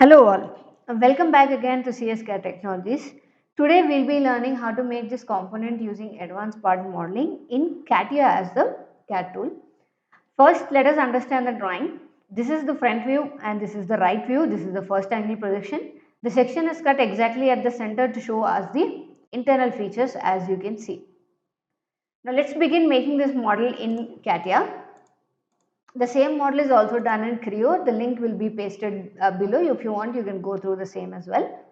Hello all, welcome back again to CAD Technologies. Today we'll be learning how to make this component using advanced part modeling in CATIA as the CAD tool. First, let us understand the drawing. This is the front view and this is the right view. This is the first angle projection. The section is cut exactly at the center to show us the internal features as you can see. Now let's begin making this model in CATIA. The same model is also done in Creo. The link will be pasted below. If you want, you can go through the same as well.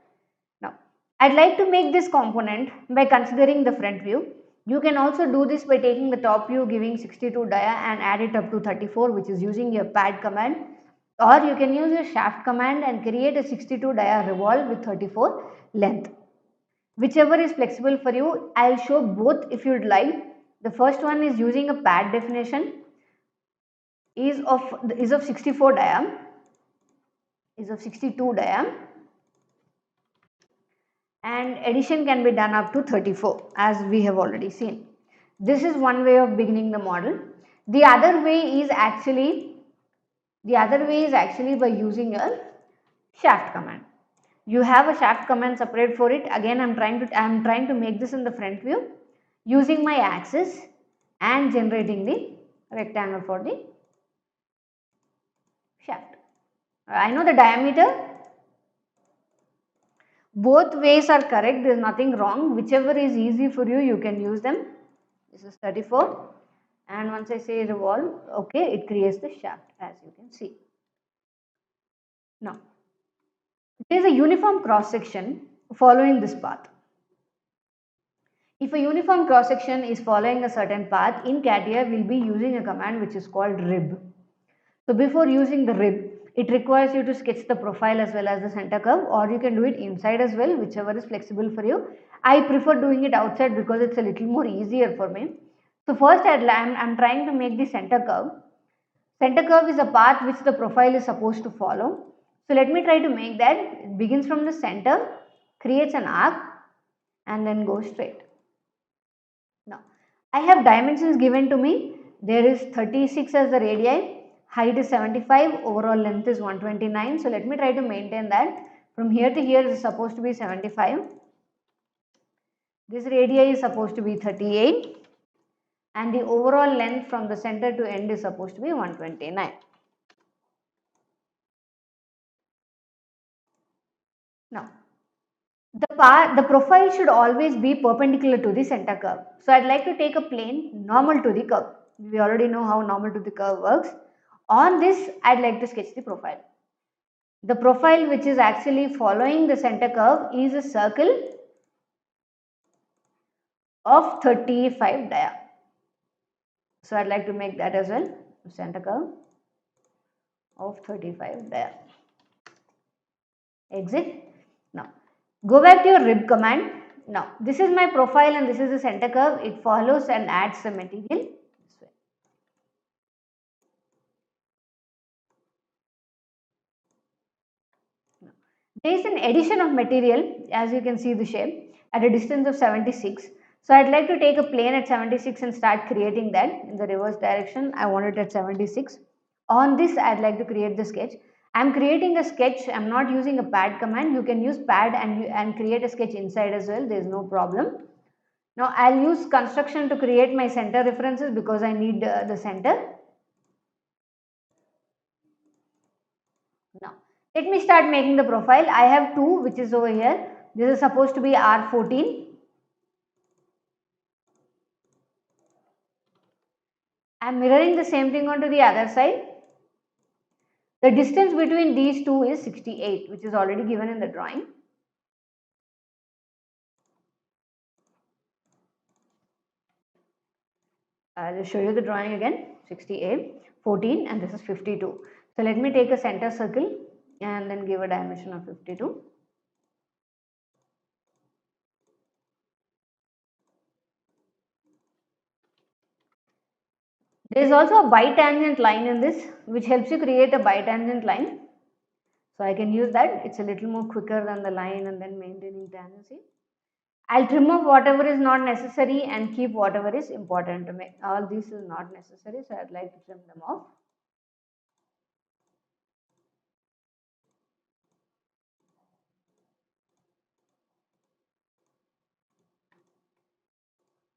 Now, I'd like to make this component by considering the front view. You can also do this by taking the top view, giving 62 dia and add it up to 34, which is using your pad command. Or you can use your shaft command and create a 62 dia revolve with 34 length. Whichever is flexible for you, I'll show both if you'd like. The first one is using a pad definition. Is of 64 diam, is of 62 diam, and addition can be done up to 34 as we have already seen. This is one way of beginning the model. The other way is actually by using a shaft command. You have a shaft command separate for it. Again, I'm trying to make this in the front view using my axis and generating the rectangle for the shaft. I know the diameter. Both ways are correct. There is nothing wrong. Whichever is easy for you, you can use them. This is 34. And once I say revolve, okay, it creates the shaft as you can see. Now, there is a uniform cross section following this path. If a uniform cross section is following a certain path, in CATIA we will be using a command which is called rib. So before using the rib, it requires you to sketch the profile as well as the center curve, or you can do it inside as well, whichever is flexible for you. I prefer doing it outside because it's a little more easier for me. So first I'm trying to make the center curve. Center curve is a path which the profile is supposed to follow. So let me try to make that. It begins from the center, creates an arc and then goes straight. Now, I have dimensions given to me. There is 36 as the radii. Height is 75, overall length is 129. So let me try to maintain that. From here to here is supposed to be 75. This radii is supposed to be 38. And the overall length from the center to end is supposed to be 129. Now, the profile should always be perpendicular to the center curve. So I'd like to take a plane normal to the curve. We already know how normal to the curve works. On this, I'd like to sketch the profile. The profile which is actually following the center curve is a circle of 35 dia. So I'd like to make that as well. Center curve of 35 dia. Exit. Now, go back to your rib command. Now, this is my profile and this is the center curve. It follows and adds the material. There is an addition of material, as you can see the shape, at a distance of 76. So I'd like to take a plane at 76 and start creating that in the reverse direction. I want it at 76. On this, I'd like to create the sketch. I'm creating a sketch. I'm not using a pad command. You can use pad and create a sketch inside as well. There is no problem. Now I'll use construction to create my center references because I need the center. Now, let me start making the profile. I have two which is over here. This is supposed to be R14. I am mirroring the same thing onto the other side. The distance between these two is 68, which is already given in the drawing. I'll just show you the drawing again. 68, 14 and this is 52. So let me take a center circle and then give a dimension of 52. There is also a bitangent line in this which helps you create a bitangent line. So I can use that. It's a little more quicker than the line and then maintaining tangency. I'll trim off whatever is not necessary and keep whatever is important to me. All this is not necessary, so I'd like to trim them off.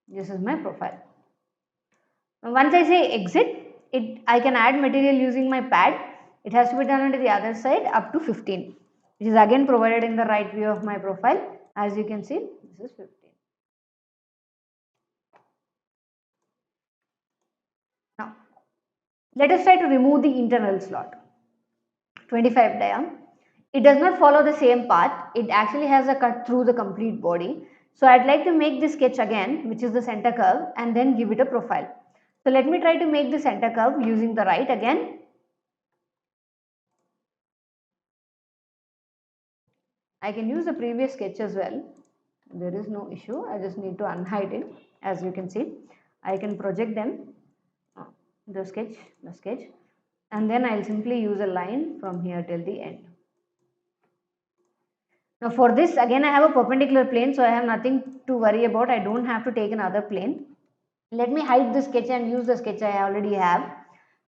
This is my profile. Once I say exit, I can add material using my pad. It has to be done on the other side up to 15, which is again provided in the right view of my profile. As you can see, this is 15. Now, let us try to remove the internal slot. 25 diameter. It does not follow the same path. It actually has a cut through the complete body. So I'd like to make this sketch again, which is the center curve, and then give it a profile. So let me try to make the center curve using the right again. I can use the previous sketch as well. There is no issue. I just need to unhide it. As you can see, I can project them, the sketch, and then I'll simply use a line from here till the end. Now for this, again I have a perpendicular plane, so I have nothing to worry about. I don't have to take another plane. Let me hide the sketch and use the sketch I already have.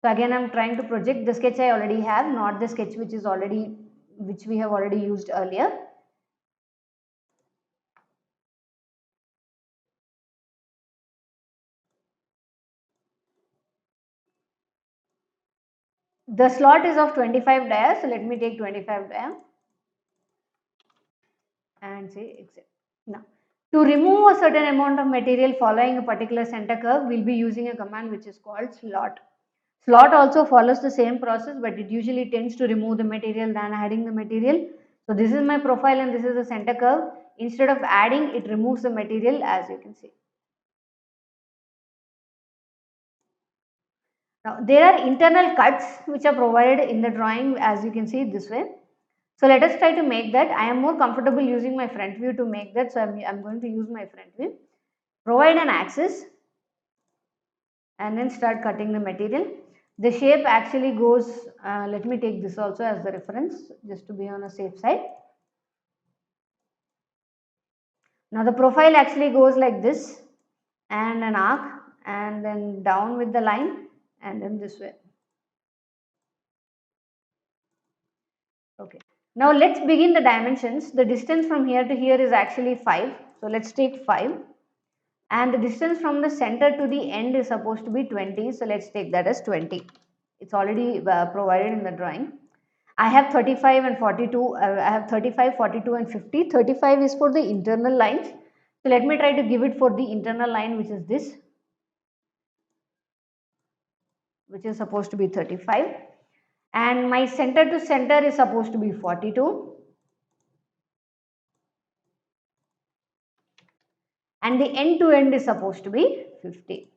So again I'm trying to project the sketch I already have, not the sketch which we have already used earlier. The slot is of 25 dia, so let me take 25 dia and say exit. Now, to remove a certain amount of material following a particular center curve, we'll be using a command which is called slot. Slot also follows the same process, but it usually tends to remove the material than adding the material. So this is my profile and this is the center curve. Instead of adding, it removes the material, as you can see. Now, there are internal cuts which are provided in the drawing, as you can see this way. So let us try to make that. I am more comfortable using my front view to make that. So I'm going to use my front view. Provide an axis and then start cutting the material. The shape actually goes, let me take this also as the reference just to be on a safe side. Now the profile actually goes like this and an arc and then down with the line and then this way. Okay. Now let's begin the dimensions. The distance from here to here is actually 5. So let's take 5. And the distance from the center to the end is supposed to be 20. So let's take that as 20. It's already provided in the drawing. I have 35 and 42. I have 35, 42 and 50. 35 is for the internal lines. So let me try to give it for the internal line, which is this, which is supposed to be 35. And my center to center is supposed to be 42. And the end to end is supposed to be 50.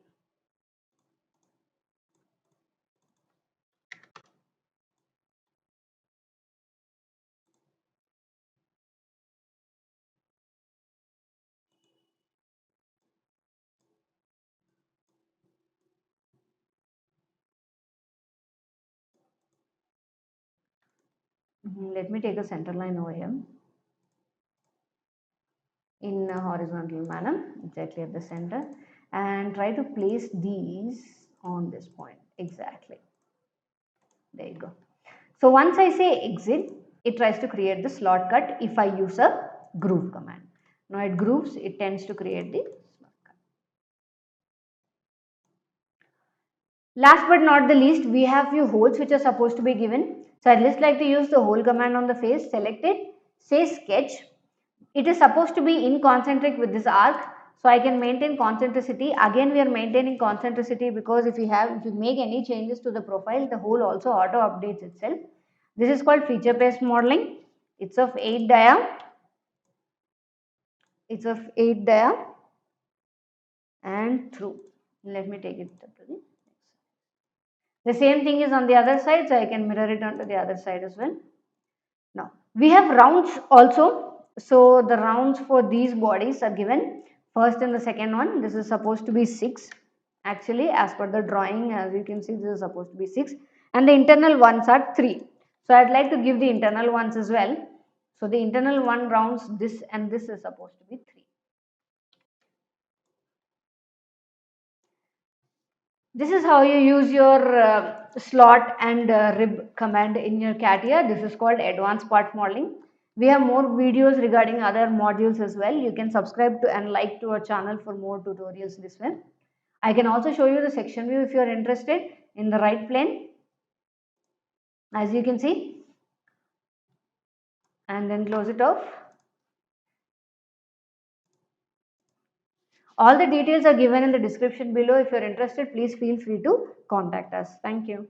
Let me take a center line over here in a horizontal manner, exactly at the center, and try to place these on this point, exactly. There you go. So once I say exit, it tries to create the slot cut if I use a groove command. Now it grooves, it tends to create the slot cut. Last but not the least, we have few holes which are supposed to be given. So I'd just like to use the hole command on the face, select it, say sketch. It is supposed to be in concentric with this arc. So I can maintain concentricity. Again, we are maintaining concentricity because if you make any changes to the profile, the hole also auto updates itself. This is called feature based modeling. It's of 8 dia. It's of 8 dia and through. Let me take it to the next. The same thing is on the other side, so I can mirror it onto the other side as well. Now, we have rounds also. So the rounds for these bodies are given. First and the second one, this is supposed to be 6. Actually, as per the drawing, as you can see, this is supposed to be 6. And the internal ones are 3. So I'd like to give the internal ones as well. So the internal one rounds this and this is supposed to be 3. This is how you use your slot and rib command in your CATIA. This is called advanced part modeling. We have more videos regarding other modules as well. You can subscribe to and like to our channel for more tutorials this way. I can also show you the section view if you are interested in the right plane, as you can see, and then close it off. All the details are given in the description below. If you are interested, please feel free to contact us. Thank you.